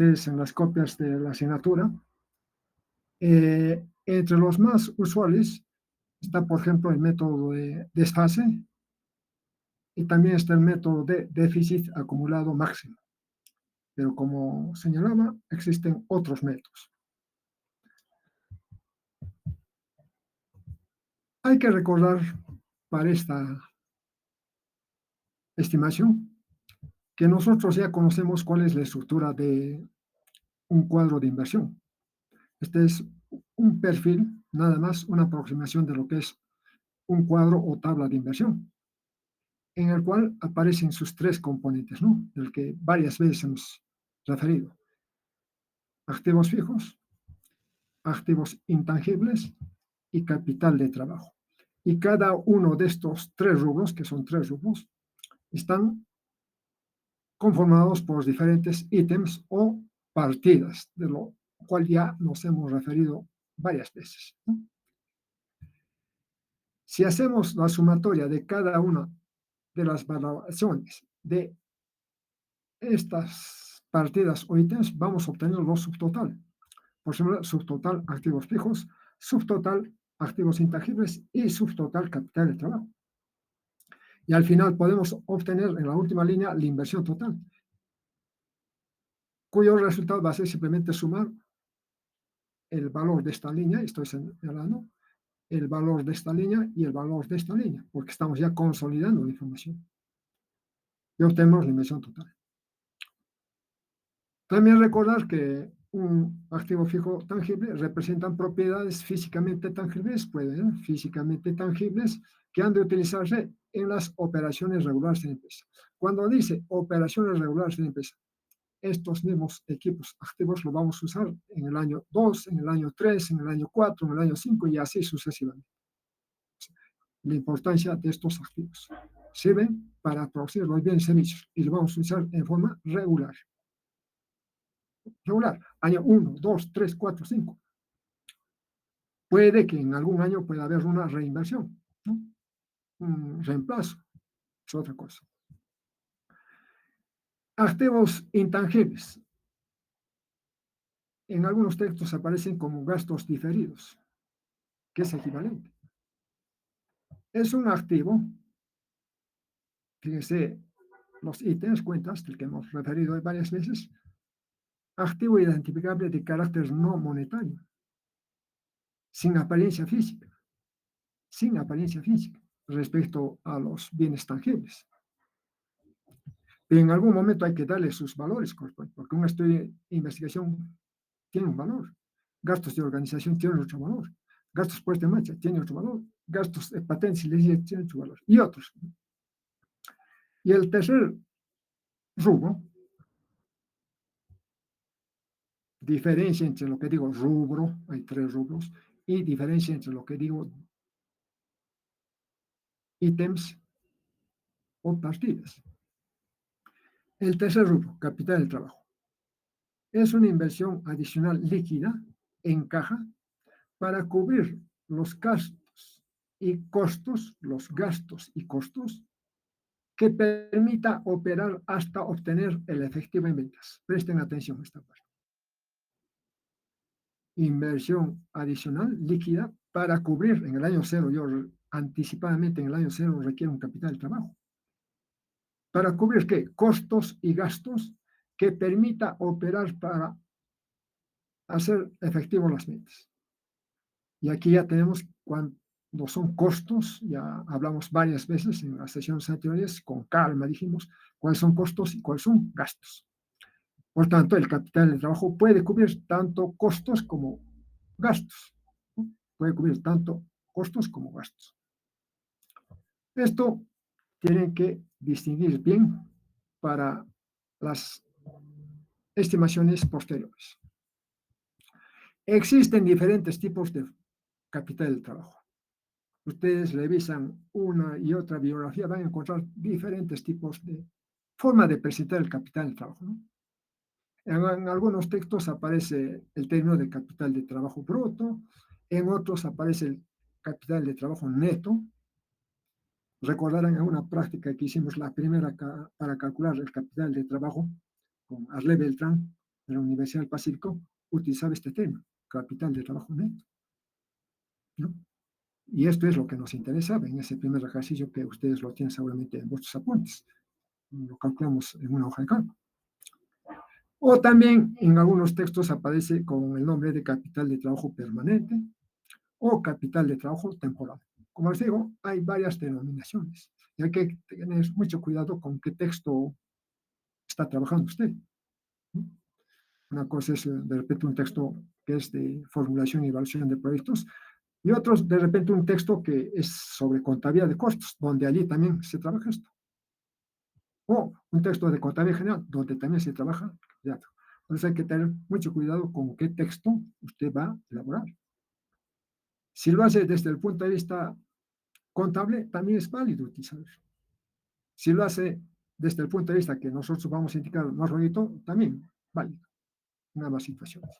ustedes en las copias de la asignatura. Entre los más usuales está, por ejemplo, el método de desfase y también está el método de déficit acumulado máximo. Pero como señalaba, existen otros métodos. Hay que recordar para esta estimación que nosotros ya conocemos cuál es la estructura de un cuadro de inversión. Este es un perfil, nada más una aproximación de lo que es un cuadro o tabla de inversión, en el cual aparecen sus tres componentes, ¿no? Del que varias veces hemos referido. Activos fijos, activos intangibles y capital de trabajo. Y cada uno de estos tres rubros, que son tres rubros, están conformados por diferentes ítems o partidas, de lo cual ya nos hemos referido varias veces, ¿no? Si hacemos la sumatoria de cada una de las valoraciones de estas partidas o ítems, vamos a obtener los subtotal. Por ejemplo, subtotal activos fijos, subtotal activos intangibles y subtotal capital de trabajo. Y al final podemos obtener en la última línea la inversión total, cuyo resultado va a ser simplemente sumar el valor de esta línea, estoy señalando, el valor de esta línea y el valor de esta línea, porque estamos ya consolidando la información. Y obtenemos la inversión total. También recordar que un activo fijo tangible representan propiedades físicamente tangibles, pueden ser físicamente tangibles, que han de utilizarse en las operaciones regulares de la empresa. Cuando dice operaciones regulares de la empresa, estos mismos equipos activos los vamos a usar en el año 2, en el año 3, en el año 4, en el año 5 y así sucesivamente. La importancia de estos activos. Sirven para producir los bienes y servicios y los vamos a usar en forma regular. Regular, año 1, 2, 3, 4, 5. Puede que en algún año pueda haber una reinversión, ¿no? Un reemplazo, es otra cosa. Activos intangibles. En algunos textos aparecen como gastos diferidos, que es equivalente. Es un activo, fíjense los ítems, cuentas, del que hemos referido varias veces, activo identificable de carácter no monetario, sin apariencia física, respecto a los bienes tangibles. Pero en algún momento hay que darle sus valores, porque un estudio de investigación tiene un valor, gastos de organización tienen otro valor, gastos puestos en marcha tienen otro valor, gastos de patentes y leyes tienen otro valor, y otros. Y el tercer rubro, diferencia entre lo que digo rubro, hay tres rubros, y diferencia entre lo que digo ítems o partidas. El tercer rubro, capital del trabajo, es una inversión adicional líquida en caja para cubrir los gastos y costos, que permita operar hasta obtener el efectivo en ventas. Presten atención a esta parte. Inversión adicional líquida para cubrir en el año cero, yo anticipadamente en el año cero requiero un capital de trabajo. ¿Para cubrir qué? Costos y gastos que permita operar para hacer efectivo las ventas. Y aquí ya tenemos cuando son costos, ya hablamos varias veces en las sesiones anteriores, con calma dijimos cuáles son costos y cuáles son gastos. Por tanto, el capital de trabajo puede cubrir tanto costos como gastos, ¿no? Puede cubrir tanto costos como gastos. Esto tienen que distinguir bien para las estimaciones posteriores. Existen diferentes tipos de capital de trabajo. Ustedes revisan una y otra bibliografía, van a encontrar diferentes tipos de forma de presentar el capital de trabajo, ¿no? En algunos textos aparece el término de capital de trabajo bruto, en otros aparece el capital de trabajo neto. Recordarán en una práctica que hicimos la primera para calcular el capital de trabajo con Arle Beltrán, de la Universidad del Pacífico utilizaba este tema, capital de trabajo neto, ¿no? Y esto es lo que nos interesaba en ese primer ejercicio que ustedes lo tienen seguramente en vuestros apuntes. Lo calculamos en una hoja de cálculo. O también en algunos textos aparece con el nombre de capital de trabajo permanente o capital de trabajo temporal. Como les digo, hay varias denominaciones y hay que tener mucho cuidado con qué texto está trabajando usted, ¿no? Una cosa es de repente un texto que es de formulación y evaluación de proyectos y otros de repente un texto que es sobre contabilidad de costos, donde allí también se trabaja esto. O un texto de contabilidad general, donde también se trabaja. Entonces hay que tener mucho cuidado con qué texto usted va a elaborar. Si lo hace desde el punto de vista contable, también es válido utilizarlo. Si lo hace desde el punto de vista que nosotros vamos a indicar más rolito, también válido en ambas situaciones.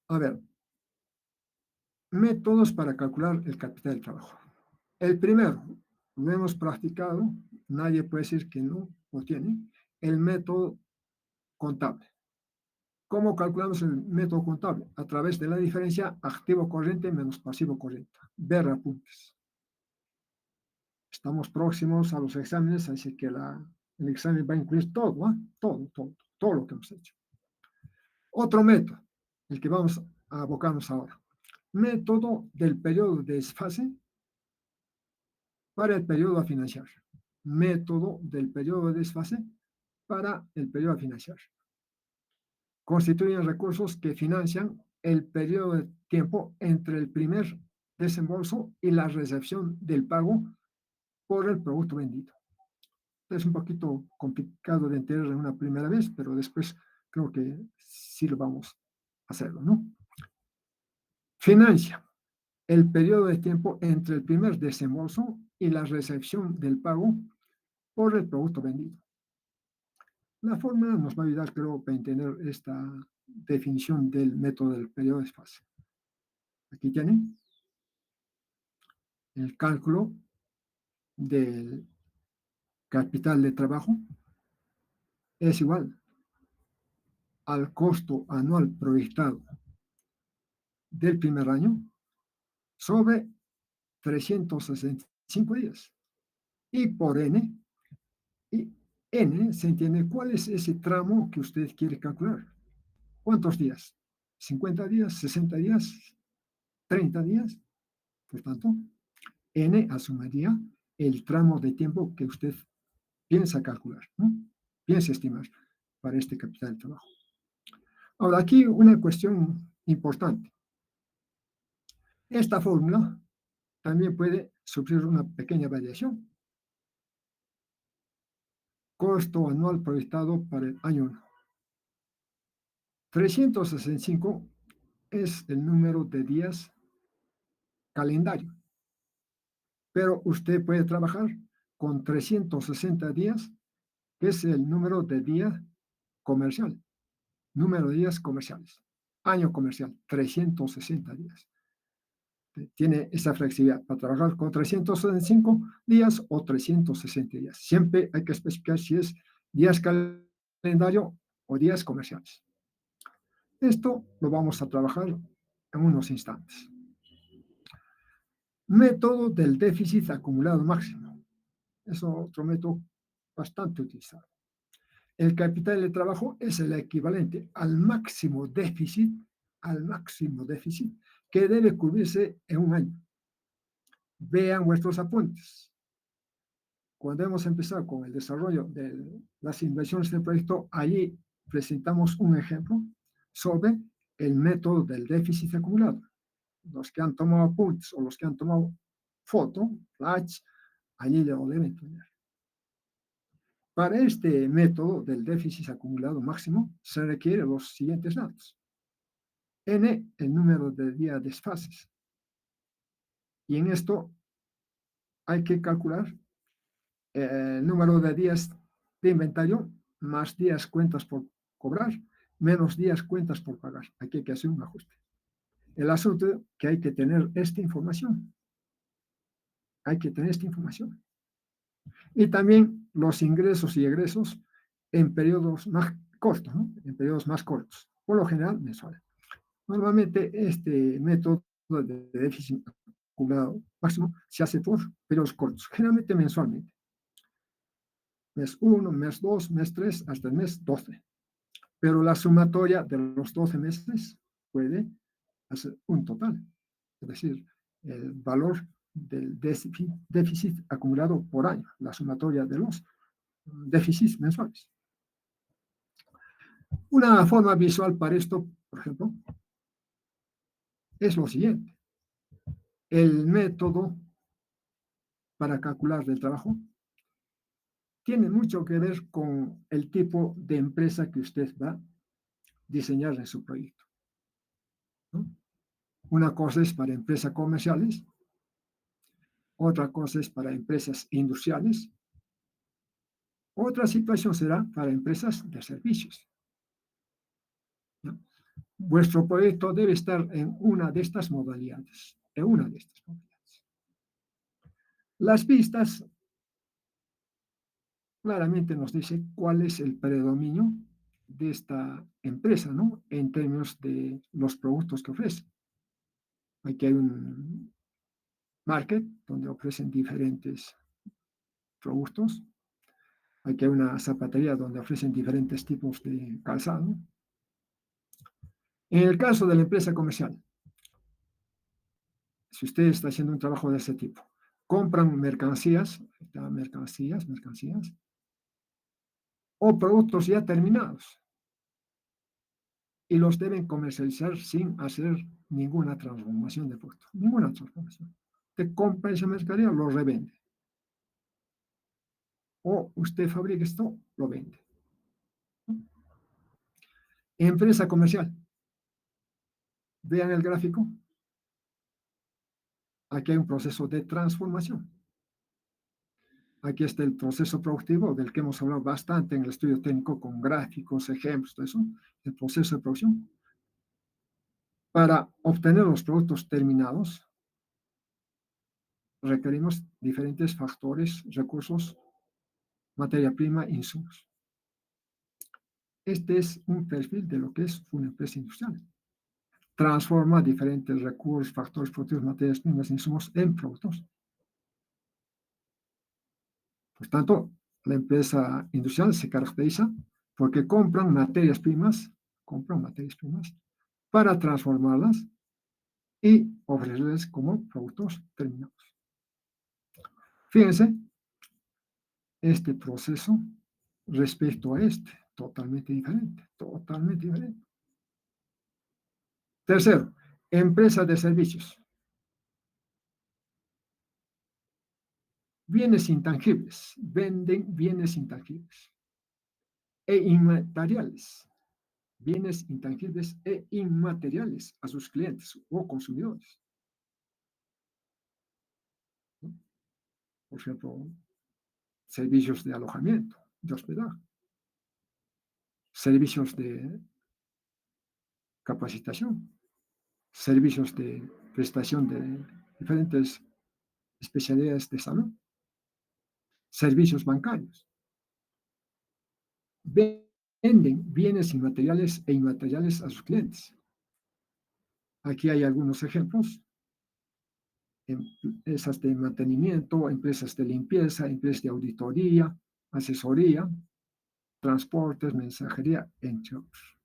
A ver, métodos para calcular el capital del trabajo. El primero, lo hemos practicado, nadie puede decir que no lo tiene, el método contable. ¿Cómo calculamos el método contable? A través de la diferencia activo corriente menos pasivo corriente. Ver apuntes. Estamos próximos a los exámenes, así que el examen va a incluir todo, ¿eh? Todo lo que hemos hecho. Otro método, el que vamos a abocarnos ahora. Método del periodo de desfase para el periodo a financiar. Método del periodo de desfase para el periodo a financiar. Constituyen recursos que financian el periodo de tiempo entre el primer desembolso y la recepción del pago por el producto vendido. Es un poquito complicado de entender en una primera vez, pero después creo que sí lo vamos a hacerlo, ¿no? Financia el periodo de tiempo entre el primer desembolso y la recepción del pago por el producto vendido. La fórmula nos va a ayudar, creo, para entender esta definición del método del periodo de desfase. Aquí tienen el cálculo del capital de trabajo es igual al costo anual proyectado del primer año sobre 365 días. Y por n, y n se entiende cuál es ese tramo que usted quiere calcular. ¿Cuántos días? ¿50 días? ¿60 días? ¿30 días? Por tanto, n asumiría el tramo de tiempo que usted piensa calcular, ¿no? Piensa estimar para este capital de trabajo. Ahora, aquí una cuestión importante. Esta fórmula también puede sufrir una pequeña variación. Costo anual proyectado para el año 1. 365 es el número de días calendario, pero usted puede trabajar con 360 días, que es el número de día comercial, número de días comerciales, año comercial, 360 días. Tiene esa flexibilidad para trabajar con 365 días o 360 días. Siempre hay que especificar si es días calendario o días comerciales. Esto lo vamos a trabajar en unos instantes. Método del déficit acumulado máximo. Es otro método bastante utilizado. El capital de trabajo es el equivalente al máximo déficit que debe cubrirse en un año. Vean vuestros apuntes. Cuando hemos empezado con el desarrollo de las inversiones del proyecto, allí presentamos un ejemplo sobre el método del déficit acumulado. Los que han tomado apuntes o los que han tomado foto, flash, allí lo deben tener. Para este método del déficit acumulado máximo se requieren los siguientes datos. N, el número de días desfases. Y en esto hay que calcular el número de días de inventario más días cuentas por cobrar menos días cuentas por pagar. Aquí hay que hacer un ajuste. El asunto es que hay que tener esta información. Hay que tener esta información. Y también los ingresos y egresos en periodos más cortos, ¿no? En periodos más cortos, por lo general mensuales. Normalmente este método de déficit acumulado máximo se hace por periodos cortos, generalmente mensualmente. Mes 1, mes 2, mes 3, hasta el mes 12. Pero la sumatoria de los 12 meses puede hacer un total, es decir, el valor del déficit acumulado por año, la sumatoria de los déficits mensuales. Una forma visual para esto, por ejemplo, es lo siguiente. El método para calcular el trabajo tiene mucho que ver con el tipo de empresa que usted va a diseñar en su proyecto, ¿no? Una cosa es para empresas comerciales, otra cosa es para empresas industriales, otra situación será para empresas de servicios, ¿no? Vuestro proyecto debe estar en una de estas modalidades, en una de estas modalidades. Las pistas claramente nos dice cuál es el predominio de esta empresa, ¿no? En términos de los productos que ofrece. Aquí hay un market donde ofrecen diferentes productos. Aquí hay una zapatería donde ofrecen diferentes tipos de calzado. En el caso de la empresa comercial, si usted está haciendo un trabajo de ese tipo, compran mercancías o productos ya terminados y los deben comercializar sin hacer ninguna transformación de producto, ninguna transformación. Usted compra esa mercancía, lo revende. O usted fabrica esto, lo vende. Empresa comercial. Vean el gráfico. Aquí hay un proceso de transformación. Aquí está el proceso productivo del que hemos hablado bastante en el estudio técnico con gráficos, ejemplos, todo eso, el proceso de producción. Para obtener los productos terminados, requerimos diferentes factores, recursos, materia prima, insumos. Este es un perfil de lo que es una empresa industrial. Transforma diferentes recursos, factores productivos, materias primas, insumos en productos. Por tanto, la empresa industrial se caracteriza porque compran materias primas para transformarlas y ofrecerles como productos terminados. Fíjense, este proceso respecto a este, totalmente diferente, totalmente diferente. Tercero, empresas de servicios. Bienes intangibles, venden bienes intangibles e inmateriales, bienes intangibles e inmateriales a sus clientes o consumidores, ¿no? Por ejemplo, servicios de alojamiento, de hospedaje, servicios de capacitación, servicios de prestación de diferentes especialidades de salud, servicios bancarios. Venden bienes inmateriales e inmateriales a sus clientes. Aquí hay algunos ejemplos: empresas de mantenimiento, empresas de limpieza, empresas de auditoría, asesoría, transportes, mensajería, entre otros.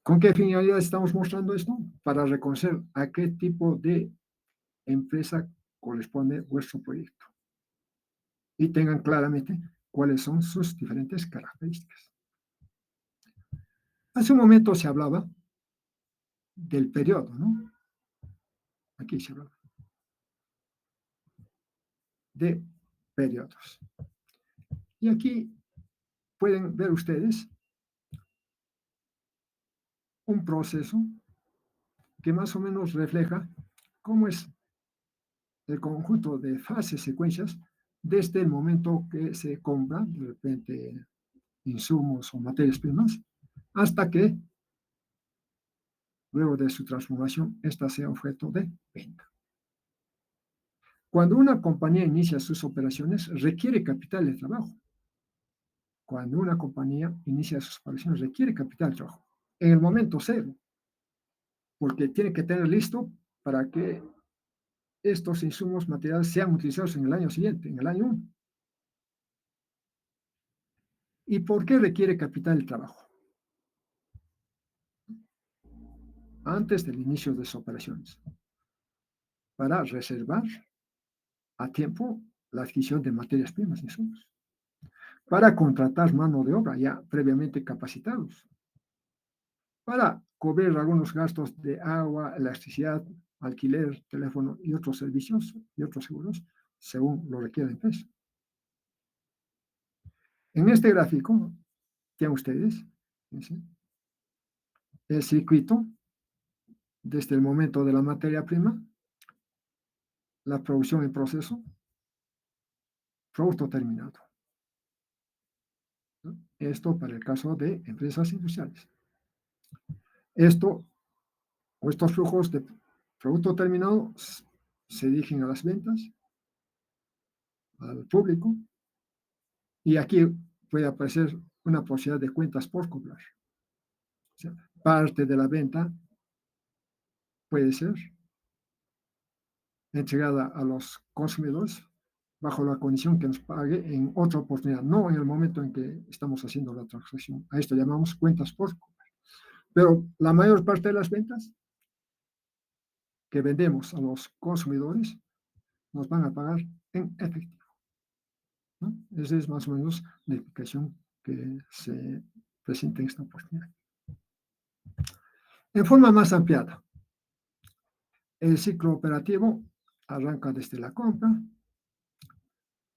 ¿Con qué finalidad estamos mostrando esto? Para reconocer a qué tipo de empresa corresponde vuestro proyecto y tengan claramente cuáles son sus diferentes características. Hace un momento se hablaba del periodo, ¿no? Aquí se hablaba de periodos. Y aquí pueden ver ustedes un proceso que más o menos refleja cómo es el conjunto de fases, secuencias, desde el momento que se compra, de repente, insumos o materias primas, hasta que, luego de su transformación, esta sea objeto de venta. Cuando una compañía inicia sus operaciones, requiere capital de trabajo. Cuando una compañía inicia sus operaciones, requiere capital de trabajo. En el momento cero, porque tiene que tener listo para que estos insumos materiales sean utilizados en el año siguiente, en el año 1. ¿Y por qué requiere capital de trabajo? Antes del inicio de sus operaciones, para reservar a tiempo la adquisición de materias primas, insumos, para contratar mano de obra ya previamente capacitados, para cubrir algunos gastos de agua, electricidad, alquiler, teléfono y otros servicios y otros seguros, según lo requiere la empresa. En este gráfico, tienen ustedes el circuito desde el momento de la materia prima, la producción en proceso, producto terminado. ¿No? Esto para el caso de empresas industriales. Esto o estos flujos de producto terminado se dirigen a las ventas, al público, y aquí puede aparecer una posibilidad de cuentas por cobrar. O sea, parte de la venta puede ser entregada a los consumidores bajo la condición que nos pague en otra oportunidad, no en el momento en que estamos haciendo la transacción. A esto llamamos cuentas por cobrar. Pero la mayor parte de las ventas que vendemos a los consumidores nos van a pagar en efectivo, ¿no? Esa es más o menos la explicación que se presenta en esta oportunidad. En forma más ampliada, el ciclo operativo arranca desde la compra,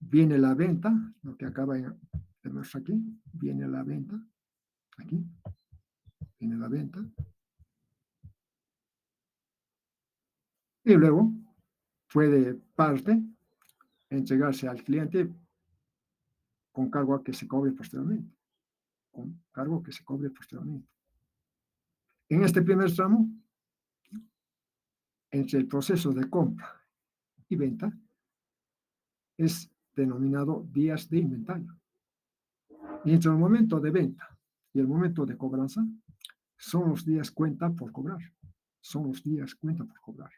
viene la venta, lo que acaba de mostrar aquí, viene la venta, aquí, viene la venta, y luego puede parte entregarse al cliente con cargo a que se cobre posteriormente, con cargo que se cobre posteriormente. En este primer tramo, entre el proceso de compra y venta, es denominado días de inventario. Y entre el momento de venta y el momento de cobranza, son los días cuenta por cobrar. Son los días cuenta por cobrar.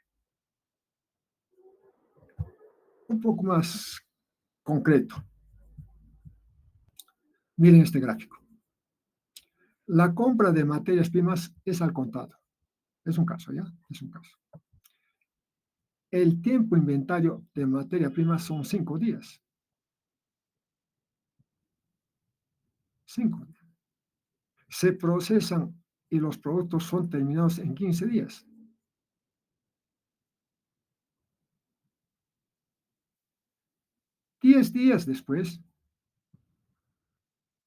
Un poco más concreto. Miren este gráfico. La compra de materias primas es al contado. Es un caso, ¿ya? Es un caso. El tiempo inventario de materia prima son 5 días. 5 días. Se procesan y los productos son terminados en 15 días. 10 días después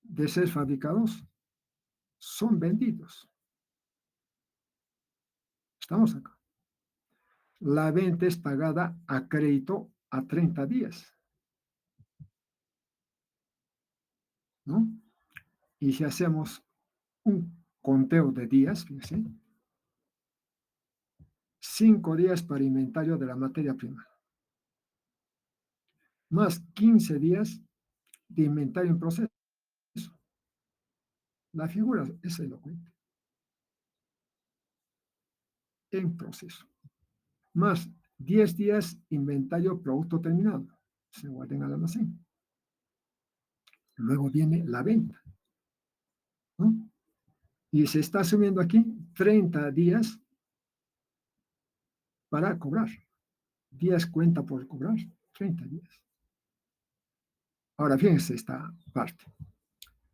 de ser fabricados, son vendidos. Estamos acá. La venta es pagada a crédito a 30 días, ¿no? Y si hacemos un conteo de días, fíjense, 5 días para inventario de la materia prima, más 15 días de inventario en proceso. La figura es elocuente. En proceso. Más 10 días inventario producto terminado. Se guarda en el almacén. Luego viene la venta, ¿no? Y se está asumiendo aquí 30 días para cobrar. Días cuenta por cobrar, 30 días. Ahora fíjense esta parte.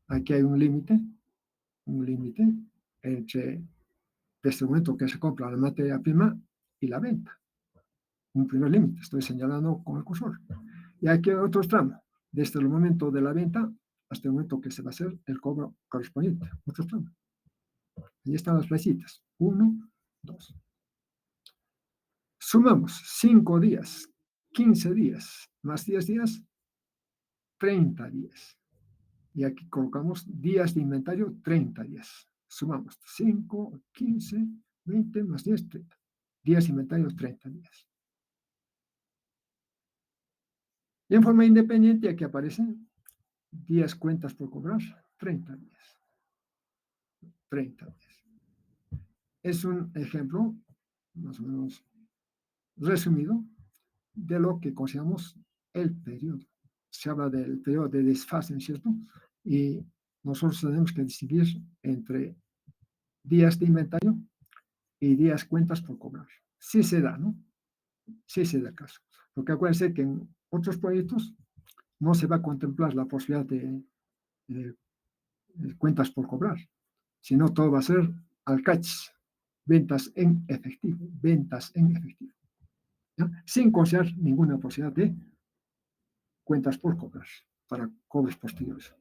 Aquí hay un límite entre este momento que se compra la materia prima y la venta. Un primer límite, estoy señalando con el cursor. Y aquí hay otro tramo, desde el momento de la venta hasta el momento que se va a hacer el cobro correspondiente. Otro tramo. Ahí están las flechitas. 1, 2. Sumamos 5 días, 15 días, más 10 días, 30 días. Y aquí colocamos días de inventario, 30 días. Sumamos 5, 15, 20 más 10, 30. Días de inventario, 30 días. Y en forma independiente aquí aparecen 10 cuentas por cobrar, 30 días, 30 días. Es un ejemplo más o menos resumido de lo que consideramos el periodo. Se habla del periodo de desfase, ¿no es cierto? Y nosotros tenemos que distinguir entre días de inventario y días cuentas por cobrar. Sí se da, ¿no? Sí se da el caso. Porque acuérdense que en otros proyectos no se va a contemplar la posibilidad de cuentas por cobrar, sino todo va a ser al catch, ventas en efectivo, ¿ya? Sin considerar ninguna posibilidad de cuentas por cobrar para cobros posteriores.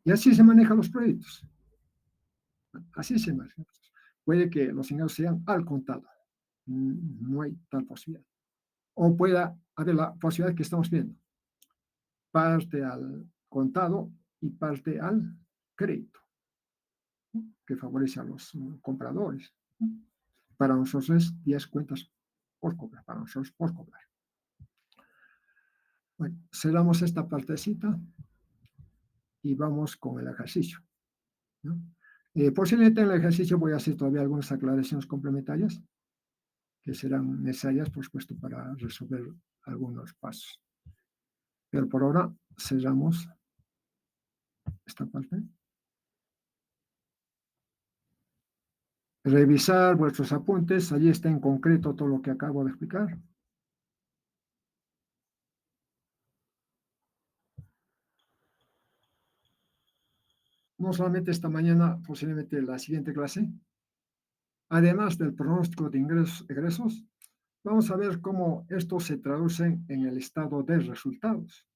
Y así se manejan los proyectos. Así se manejan. Puede que los ingresos sean al contado. No hay tal posibilidad. O pueda haber la posibilidad que estamos viendo. Parte al contado y parte al crédito, ¿no? Que favorece a los compradores, ¿no? Para nosotros es 10 cuentas por cobrar. Para nosotros por cobrar. Bueno, cerramos esta partecita y vamos con el ejercicio, ¿no? Posiblemente en el ejercicio voy a hacer todavía algunas aclaraciones complementarias que serán necesarias, por supuesto, para resolver algunos pasos. Pero por ahora cerramos esta parte. Revisar vuestros apuntes, allí está en concreto todo lo que acabo de explicar. No solamente esta mañana, posiblemente la siguiente clase, además del pronóstico de ingresos, egresos, vamos a ver cómo esto se traduce en el estado de resultados.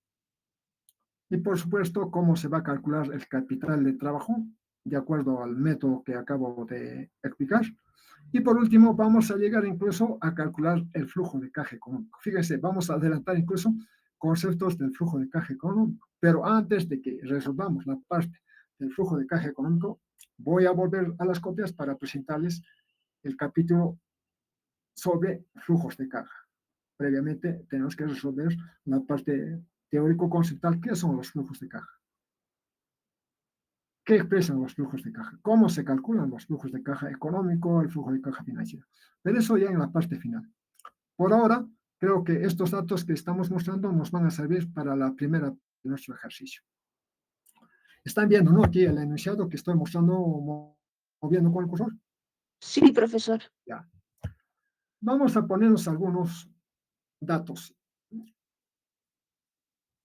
Y por supuesto, cómo se va a calcular el capital de trabajo de acuerdo al método que acabo de explicar. Y por último, vamos a llegar incluso a calcular el flujo de caja económico. Fíjense, vamos a adelantar incluso conceptos del flujo de caja económico. Pero antes de que resolvamos la parte del flujo de caja económico, voy a volver a las copias para presentarles el capítulo sobre flujos de caja. Previamente tenemos que resolver la parte teórico-conceptual. ¿Qué son los flujos de caja? ¿Qué expresan los flujos de caja? ¿Cómo se calculan los flujos de caja económico, el flujo de caja financiero? Pero eso ya en la parte final. Por ahora, creo que estos datos que estamos mostrando nos van a servir para la primera de nuestro ejercicio. Están viendo, ¿no? Aquí el enunciado que estoy mostrando, moviendo con el cursor. Sí, profesor. Ya. Vamos a ponernos algunos datos.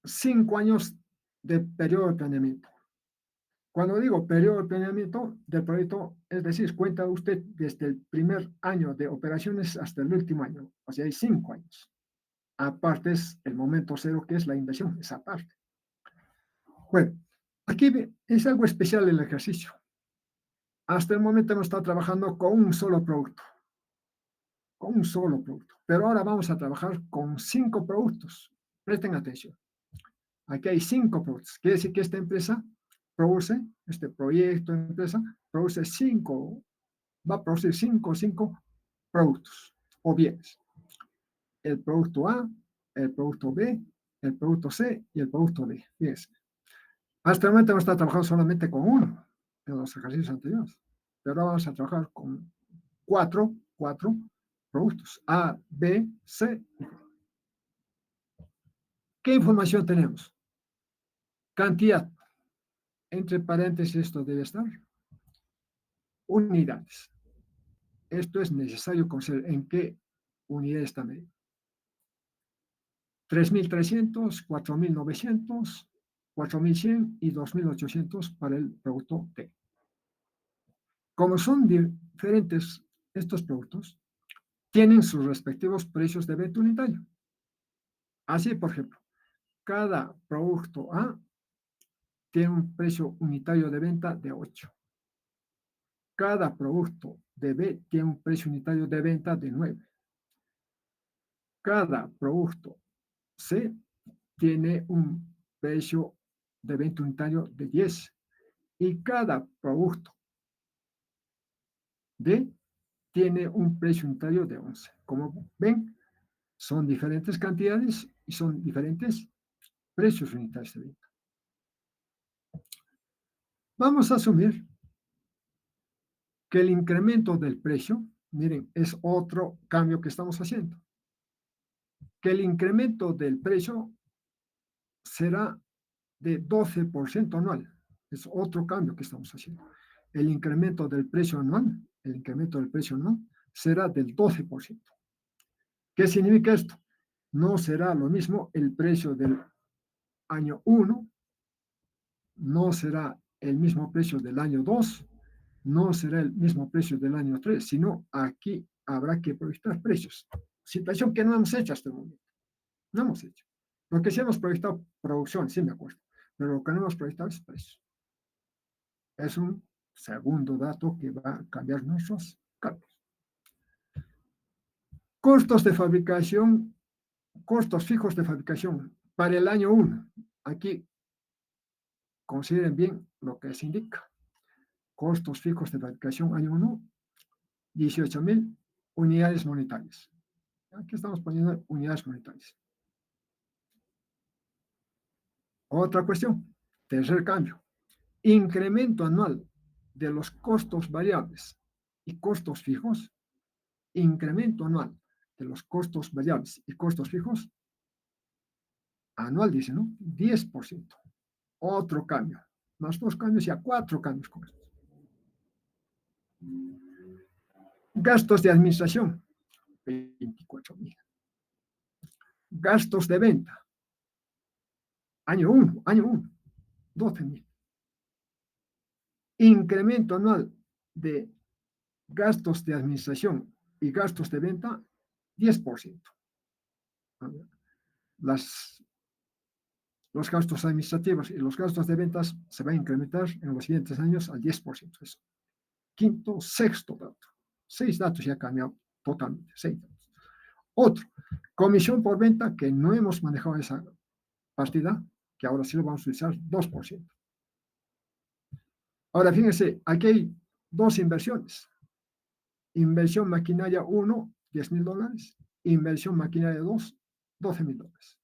5 años de periodo de planeamiento. Cuando digo periodo de planeamiento del proyecto, es decir, cuenta usted desde el primer año de operaciones hasta el último año, o sea, hay 5 años. Aparte es el momento cero, que es la inversión, esa parte. Bueno, aquí es algo especial el ejercicio. Hasta el momento hemos estado trabajando con un solo producto, pero ahora vamos a trabajar con 5 productos. Presten atención. Aquí hay 5 productos. Quiere decir que esta empresa produce, este proyecto de empresa, produce 5, va a producir 5 productos o bienes. El producto A, el producto B, el producto C y el producto D. Fíjense. Hasta el momento hemos estado trabajando solamente con uno en los ejercicios anteriores, pero ahora vamos a trabajar con cuatro productos, A, B, C y D. ¿Qué información tenemos? Cantidad. Entre paréntesis, esto debe estar. Unidades. Esto es necesario conocer en qué unidad está medido. 3.300, 4.900, 4.100 y 2.800 para el producto T. Como son diferentes estos productos, tienen sus respectivos precios de venta unitario. Así, por ejemplo, cada producto A tiene un precio unitario de venta de 8. Cada producto de B tiene un precio unitario de venta de 9. Cada producto C tiene un precio de venta unitario de 10. Y cada producto D tiene un precio unitario de 11. Como ven, son diferentes cantidades y son diferentes precios unitarios de venta. Vamos a asumir que el incremento del precio, miren, es otro cambio que estamos haciendo, que el incremento del precio será de 12% anual. Es otro cambio que estamos haciendo. El incremento del precio anual, será del 12%. ¿Qué significa esto? No será lo mismo el precio del año 1, no será el mismo precio del año 2, no será el mismo precio del año 3, sino aquí habrá que proyectar precios. Situación que no hemos hecho hasta el momento. No hemos hecho. Lo que sí hemos proyectado producción, sí me acuerdo, pero lo que no hemos proyectado es precios. Es un segundo dato que va a cambiar nuestros cálculos. Costos de fabricación, costos fijos de fabricación para el año 1. Aquí consideren bien lo que se indica. Costos fijos de fabricación año 1, 18,000 unidades monetarias. Aquí estamos poniendo unidades monetarias. Otra cuestión, tercer cambio. Incremento anual de los costos variables y costos fijos. Incremento anual de los costos variables y costos fijos. Anual dice, ¿no? 10%. Otro cambio. Más 2 cambios, ya 4 cambios con esto. Gastos de administración, 24,000. Gastos de venta, año 1, 12,000. Incremento anual de gastos de administración y gastos de venta, 10%. Los gastos administrativos y los gastos de ventas se van a incrementar en los siguientes años al 10%. Eso. Quinto, sexto dato. 6 datos ya han cambiado totalmente. 6 datos. Otro, comisión por venta, que no hemos manejado esa partida, que ahora sí lo vamos a utilizar, 2%. Ahora fíjense, aquí hay 2 inversiones. Inversión maquinaria 1, $10,000. Inversión maquinaria 2, $12,000.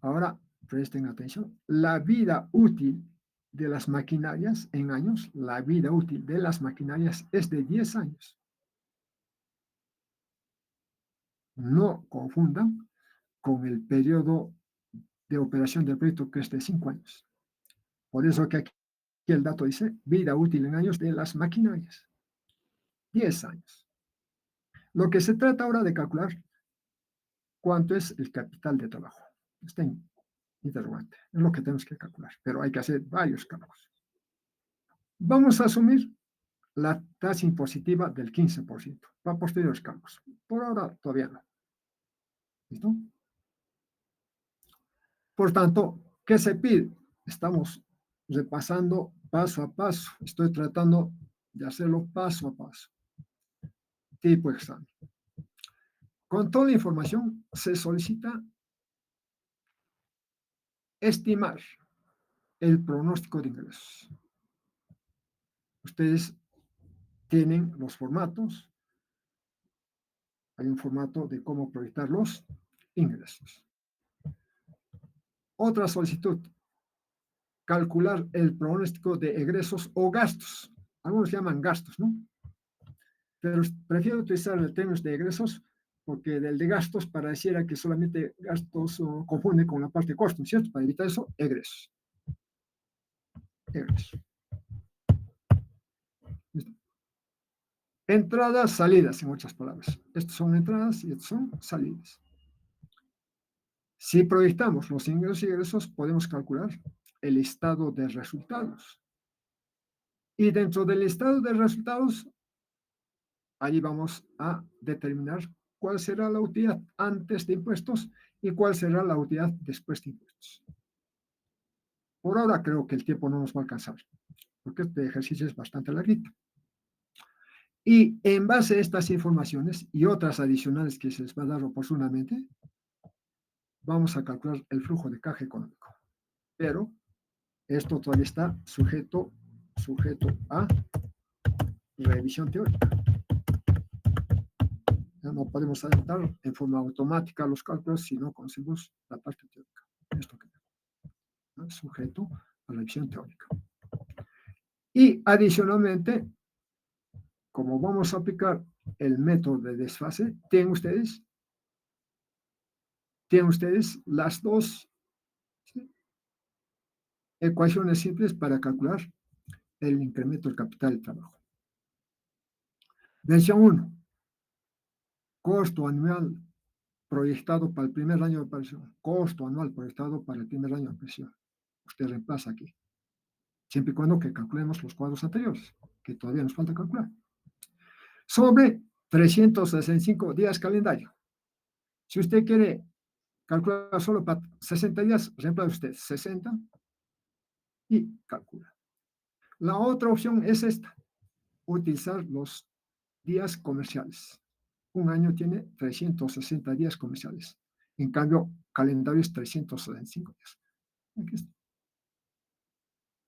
Ahora presten atención. La vida útil de las maquinarias en años, la vida útil de las maquinarias es de 10 años. No confundan con el periodo de operación del proyecto, que es de 5 años. Por eso que aquí el dato dice vida útil en años de las maquinarias. 10 años. Lo que se trata ahora de calcular cuánto es el capital de trabajo. Está interrogante. Es lo que tenemos que calcular, pero hay que hacer varios cálculos. Vamos a asumir la tasa impositiva del 15%. Para posteriores cálculos. Por ahora todavía no. ¿Listo? Por tanto, ¿qué se pide? Estamos repasando paso a paso. Estoy tratando de hacerlo paso a paso. Tipo examen. Con toda la información se solicita estimar el pronóstico de ingresos. Ustedes tienen los formatos. Hay un formato de cómo proyectar los ingresos. Otra solicitud, calcular el pronóstico de egresos o gastos. Algunos llaman gastos, ¿no? Pero prefiero utilizar el término de egresos porque del de gastos pareciera que solamente gastos confunde con la parte de costos, ¿cierto? Para evitar eso, egresos. Egresos. ¿Listo? Entradas, salidas, en otras palabras. Estas son entradas y estas son salidas. Si proyectamos los ingresos y egresos, podemos calcular el estado de resultados. Y dentro del estado de resultados, allí vamos a determinar cuál será la utilidad antes de impuestos y cuál será la utilidad después de impuestos. Por ahora creo que el tiempo no nos va a alcanzar, porque este ejercicio es bastante larguito. Y en base a estas informaciones y otras adicionales que se les va a dar oportunamente, vamos a calcular el flujo de caja económico. Pero esto todavía está sujeto a revisión teórica. Ya no podemos adaptar en forma automática los cálculos si no conocemos la parte teórica. Esto que ¿no? Sujeto a la visión teórica. Y adicionalmente, como vamos a aplicar el método de desfase, tienen ustedes las dos, ¿sí?, ecuaciones simples para calcular el incremento del capital de trabajo. Versión 1, costo anual proyectado para el primer año de operación. Costo anual proyectado para el primer año de operación. Usted reemplaza aquí. Siempre y cuando que calculemos los cuadros anteriores, que todavía nos falta calcular. Sobre 365 días calendario. Si usted quiere calcular solo para 60 días, reemplaza usted 60 y calcula. La otra opción es esta, utilizar los días comerciales. Un año tiene 360 días comerciales. En cambio, calendario es 365 días. Aquí está.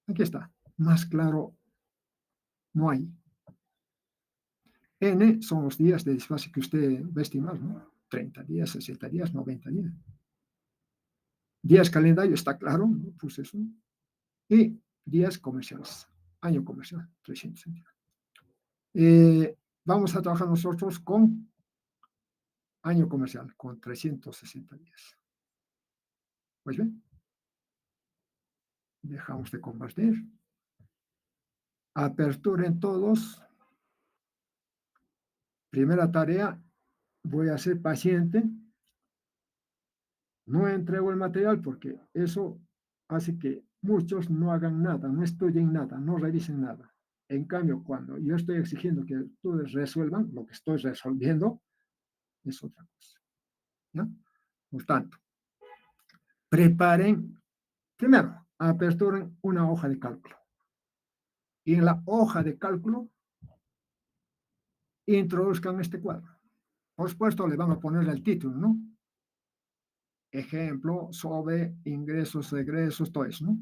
Aquí está. Más claro no hay. N son los días de desfase que usted va a estimar, ¿no? 30 días, 60 días, 90 días. Días calendario, está claro, ¿no? Pues eso. Y días comerciales. Año comercial, 360. Vamos a trabajar nosotros con año comercial, con 360 días. Pues bien, dejamos de compartir. Aperturen todos. Primera tarea, voy a ser paciente. No entrego el material porque eso hace que muchos no hagan nada, no estudien nada, no revisen nada. En cambio, cuando yo estoy exigiendo que ustedes resuelvan, lo que estoy resolviendo es otra cosa. ¿Ya? Por tanto, preparen, primero, aperturen una hoja de cálculo. Y en la hoja de cálculo, introduzcan este cuadro. Por supuesto, le van a poner el título, ¿no? Ejemplo sobre ingresos, egresos, todo eso, ¿no?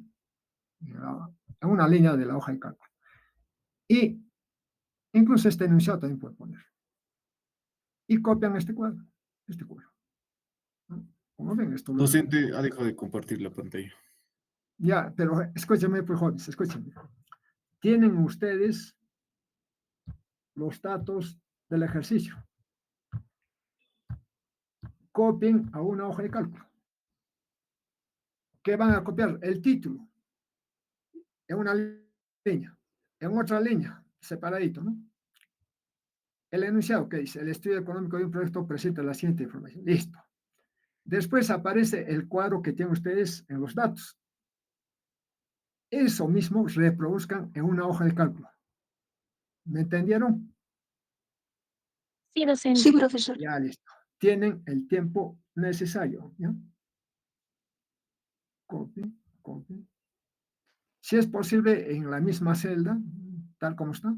En una línea de la hoja de cálculo. Y incluso este enunciado también puede poner. Y copian este cuadro, ¿no? Como ven, esto lo... Docente ha dejado de compartir la pantalla. Ya, pero escúchenme, pues, jóvenes, escúchenme. Tienen ustedes los datos del ejercicio. Copien a una hoja de cálculo. ¿Qué van a copiar? El título. En una línea. En otra línea, separadito, ¿no? El enunciado que dice, el estudio económico de un proyecto presenta la siguiente información. Listo. Después aparece el cuadro que tienen ustedes en los datos. Eso mismo reproduzcan en una hoja de cálculo. ¿Me entendieron? Sí, docente. Sí, profesor. Ya, listo. Tienen el tiempo necesario, ¿ya? Copy. Si es posible, en la misma celda, tal como está,